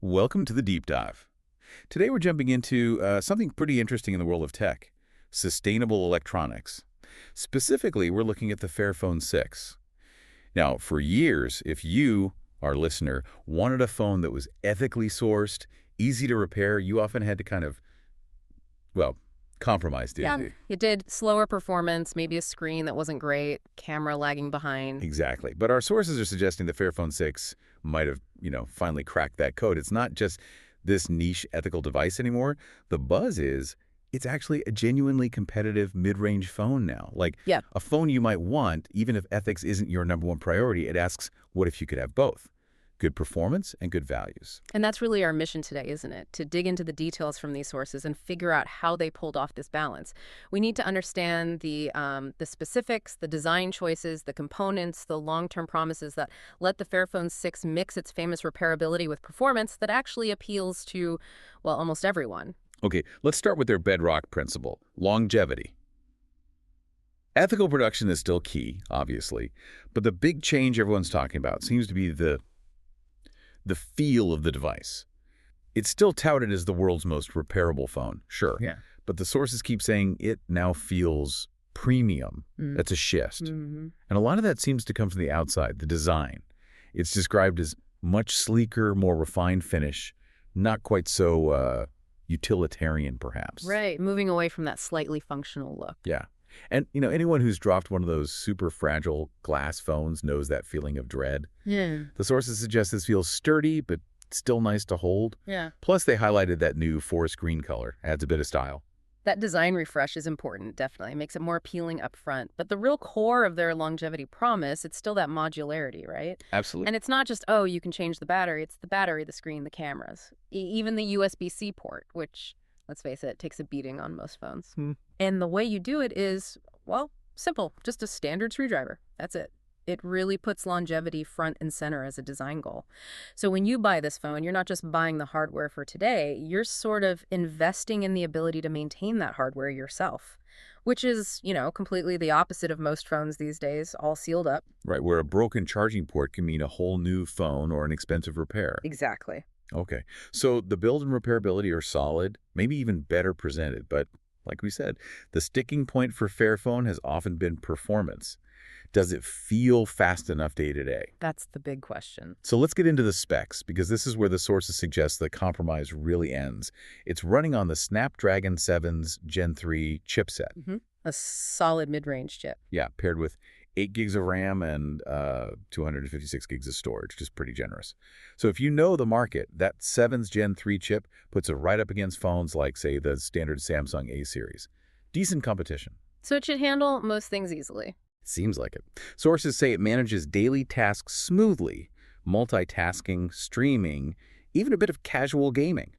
Welcome to the Deep Dive. Today we're jumping into something pretty interesting in the world of tech, sustainable electronics. Specifically, we're looking at the Fairphone 6. Now, for years, if you, our listener, wanted a phone that was ethically sourced, easy to repair, you often had to kind of, well, compromise, didn't you? You did slower performance, maybe a screen that wasn't great, camera lagging behind. Exactly. But our sources are suggesting the Fairphone 6 might have, finally cracked that code. It's not just this niche ethical device anymore. The buzz is it's actually a genuinely competitive mid-range phone now. Like Yeah. a phone you might want, even if ethics isn't your number one priority. It asks, what if you could have both? Good performance and good values. And that's really our mission today, isn't it? To dig into the details from these sources and figure out how they pulled off this balance. We need to understand the specifics, the design choices, the components, the long-term promises that let the Fairphone 6 mix its famous repairability with performance that actually appeals to, well, almost everyone. Okay, let's start with their bedrock principle, longevity. Ethical production is still key, obviously, but the big change everyone's talking about seems to be the feel of the device. It's still touted as the world's most repairable phone, sure. Yeah. But the sources keep saying it now feels premium. That's a shift. Mm-hmm. And a lot of that seems to come from the outside, the design. It's described as much sleeker, more refined finish, not quite so utilitarian, perhaps. Right, moving away from that slightly functional look. Yeah. And, anyone who's dropped one of those super fragile glass phones knows that feeling of dread. Yeah. The sources suggest this feels sturdy, but still nice to hold. Yeah. Plus, they highlighted that new forest green color. Adds a bit of style. That design refresh is important, definitely. It makes it more appealing up front. But the real core of their longevity promise, it's still that modularity, right? Absolutely. And it's not just, oh, you can change the battery. It's the battery, the screen, the cameras. Even the USB-C port, which, let's face it, takes a beating on most phones. And the way you do it is, well, simple. Just a standard screwdriver. That's it. It really puts longevity front and center as a design goal. So when you buy this phone, you're not just buying the hardware for today, you're sort of investing in the ability to maintain that hardware yourself, which is, completely the opposite of most phones these days, all sealed up. Right, where a broken charging port can mean a whole new phone or an expensive repair. Exactly. Okay, so the build and repairability are solid, maybe even better presented, but like we said, the sticking point for Fairphone has often been performance. Does it feel fast enough day to day? That's the big question. So let's get into the specs, because this is where the sources suggest the compromise really ends. It's running on the Snapdragon 7's Gen 3 chipset. A solid mid-range chip. Yeah, paired with 8 gigs of RAM and 256 gigs of storage, just pretty generous. So if you know the market, that 7's Gen 3 chip puts it right up against phones like, say, the standard Samsung A series. Decent competition. So it should handle most things easily. Seems like it. Sources say it manages daily tasks smoothly, multitasking, streaming, even a bit of casual gaming.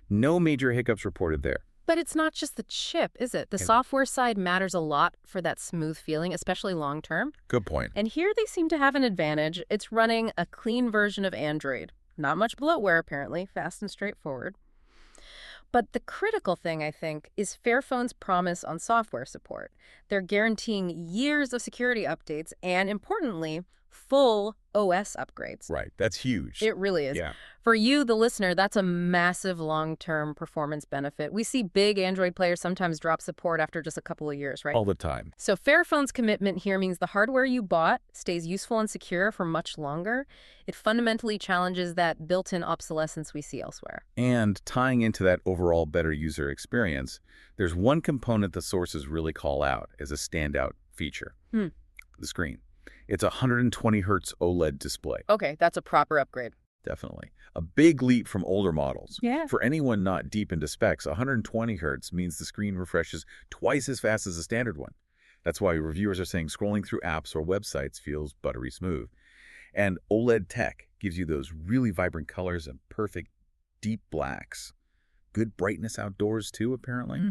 No major hiccups reported there. But it's not just the chip, is it? The software side matters a lot for that smooth feeling, especially long term. Good point. And here they seem to have an advantage. It's running a clean version of Android. Not much bloatware, apparently. Fast and straightforward. But the critical thing, I think, is Fairphone's promise on software support. They're guaranteeing years of security updates and, importantly, full OS upgrades. Right. That's huge. It really is. Yeah. For you, the listener, that's a massive long-term performance benefit. We see big Android players sometimes drop support after just a couple of years, right? All the time. So Fairphone's commitment here means the hardware you bought stays useful and secure for much longer. It fundamentally challenges that built-in obsolescence we see elsewhere. And tying into that overall better user experience, there's one component the sources really call out as a standout feature. The screen. It's a 120 hertz OLED display. Okay, that's a proper upgrade. Definitely. A big leap from older models. Yeah. For anyone not deep into specs, 120 hertz means the screen refreshes twice as fast as a standard one. That's why reviewers are saying scrolling through apps or websites feels buttery smooth. And OLED tech gives you those really vibrant colors and perfect deep blacks. Good brightness outdoors too, apparently.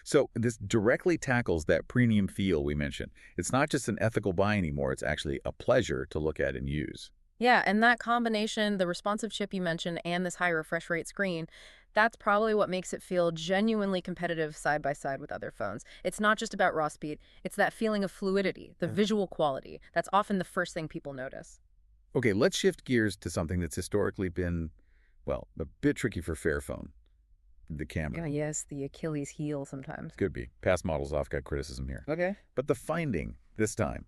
So this directly tackles that premium feel we mentioned. It's not just an ethical buy anymore. It's actually a pleasure to look at and use. Yeah, and that combination, the responsive chip you mentioned and this high refresh rate screen, that's probably what makes it feel genuinely competitive side by side with other phones. It's not just about raw speed. It's that feeling of fluidity, the visual quality. That's often the first thing people notice. Okay, let's shift gears to something that's historically been Well, a bit tricky for Fairphone, the camera. Yeah, yes, the Achilles heel sometimes. Could be. Past models off got criticism here. Okay. But the finding this time,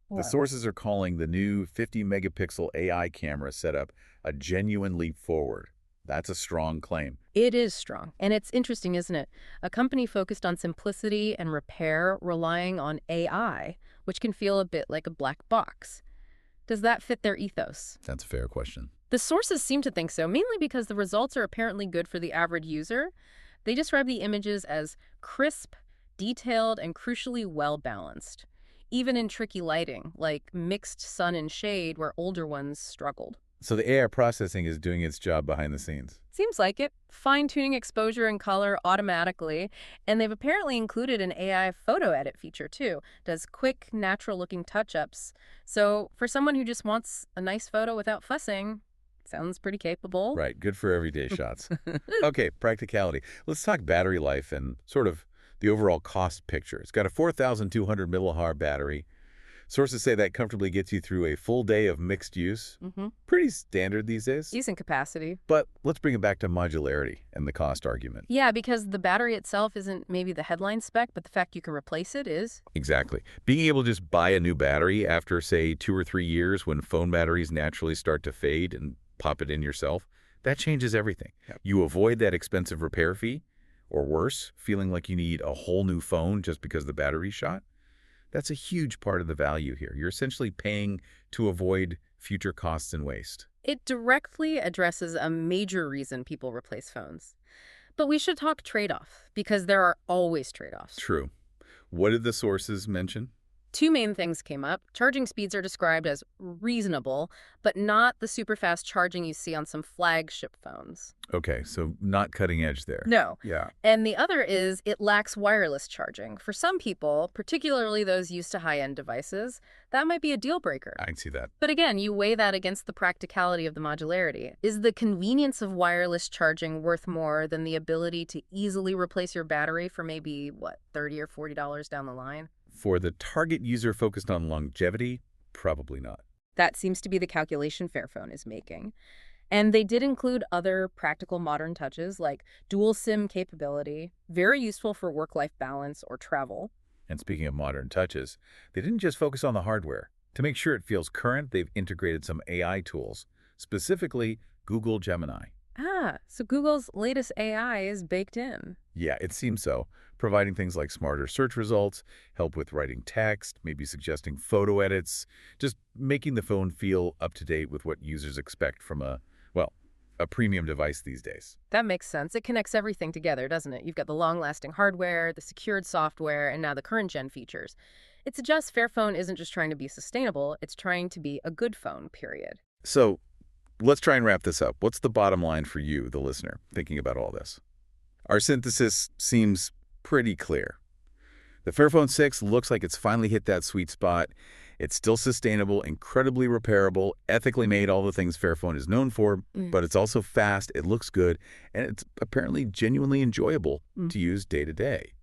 the What? sources are calling the new 50-megapixel AI camera setup a genuine leap forward. That's a strong claim. It is strong. And it's interesting, isn't it? A company focused on simplicity and repair relying on AI, which can feel a bit like a black box. Does that fit their ethos? That's a fair question. The sources seem to think so, mainly because the results are apparently good for the average user. They describe the images as crisp, detailed, and crucially well-balanced, even in tricky lighting, like mixed sun and shade where older ones struggled. So the AI processing is doing its job behind the scenes. Seems like it. Fine-tuning exposure and color automatically. And they've apparently included an AI photo edit feature, too. Does quick, natural-looking touch-ups. So for someone who just wants a nice photo without fussing, sounds pretty capable. Right, good for everyday shots. Okay, practicality. Let's talk battery life and sort of the overall cost picture. It's got a 4,200 milliamp battery. Sources say that comfortably gets you through a full day of mixed use. Pretty standard these days. Decent capacity. But let's bring it back to modularity and the cost argument. Yeah, because the battery itself isn't maybe the headline spec, but the fact you can replace it is. Exactly. Being able to just buy a new battery after, say, 2 or 3 years when phone batteries naturally start to fade and pop it in yourself, that changes everything. Yep. You avoid that expensive repair fee, or worse, feeling like you need a whole new phone just because the battery's shot. That's a huge part of the value here. You're essentially paying to avoid future costs and waste. It directly addresses a major reason people replace phones. But we should talk trade-off, because there are always trade-offs. True. What did the sources mention? 2 main things came up. Charging speeds are described as reasonable, but not the super fast charging you see on some flagship phones. Okay, so not cutting edge there. No. Yeah. And the other is it lacks wireless charging. For some people, particularly those used to high-end devices, that might be a deal breaker. I can see that. But again, you weigh that against the practicality of the modularity. Is the convenience of wireless charging worth more than the ability to easily replace your battery for maybe, what, $30 or $40 down the line? For the target user focused on longevity, probably not. That seems to be the calculation Fairphone is making. And they did include other practical modern touches like dual SIM capability, very useful for work-life balance or travel. And speaking of modern touches, they didn't just focus on the hardware. To make sure it feels current, they've integrated some AI tools, specifically Google Gemini. Ah, so Google's latest AI is baked in. Yeah, it seems so, providing things like smarter search results, help with writing text, maybe suggesting photo edits, just making the phone feel up to date with what users expect from a premium device these days. That makes sense. It connects everything together, doesn't it? You've got the long-lasting hardware, the secured software, and now the current-gen features. It suggests Fairphone isn't just trying to be sustainable, it's trying to be a good phone, period. So let's try and wrap this up. What's the bottom line for you, the listener, thinking about all this? Our synthesis seems pretty clear. The Fairphone 6 looks like it's finally hit that sweet spot. It's still sustainable, incredibly repairable, ethically made, all the things Fairphone is known for, but it's also fast, it looks good, and it's apparently genuinely enjoyable to use day to day.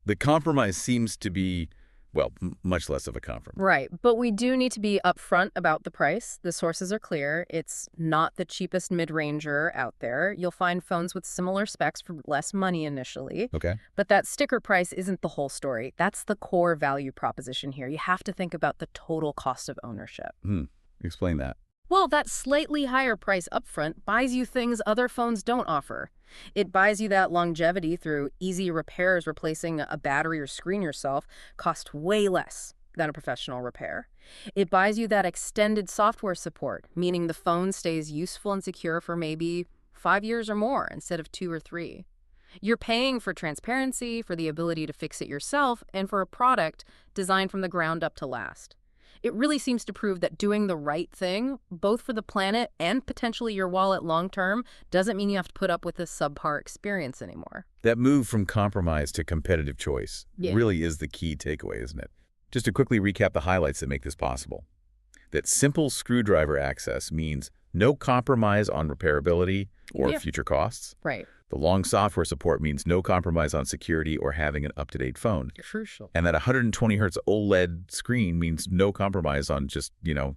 The compromise seems to be, well, much less of a compromise. Right, but we do need to be upfront about the price. The sources are clear. It's not the cheapest mid-ranger out there. You'll find phones with similar specs for less money initially. Okay. But that sticker price isn't the whole story. That's the core value proposition here. You have to think about the total cost of ownership. Explain that. Well, that slightly higher price upfront buys you things other phones don't offer. It buys you that longevity through easy repairs. Replacing a battery or screen yourself costs way less than a professional repair. It buys you that extended software support, meaning the phone stays useful and secure for maybe 5 years or more instead of 2 or 3. You're paying for transparency, for the ability to fix it yourself, and for a product designed from the ground up to last. It really seems to prove that doing the right thing, both for the planet and potentially your wallet long-term, doesn't mean you have to put up with this subpar experience anymore. That move from compromise to competitive choice really is the key takeaway, isn't it? Just to quickly recap the highlights that make this possible. That simple screwdriver access means no compromise on repairability or future costs. Right. The long software support means no compromise on security or having an up-to-date phone. Crucial. And that 120 hertz OLED screen means no compromise on just,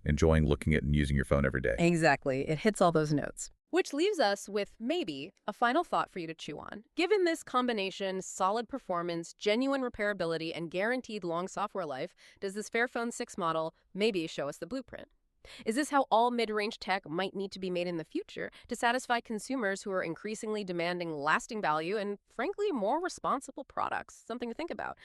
enjoying looking at and using your phone every day. Exactly. It hits all those notes. Which leaves us with maybe a final thought for you to chew on. Given this combination, solid performance, genuine repairability, and guaranteed long software life, does this Fairphone 6 model maybe show us the blueprint? Is this how all mid-range tech might need to be made in the future to satisfy consumers who are increasingly demanding lasting value and, frankly, more responsible products? Something to think about.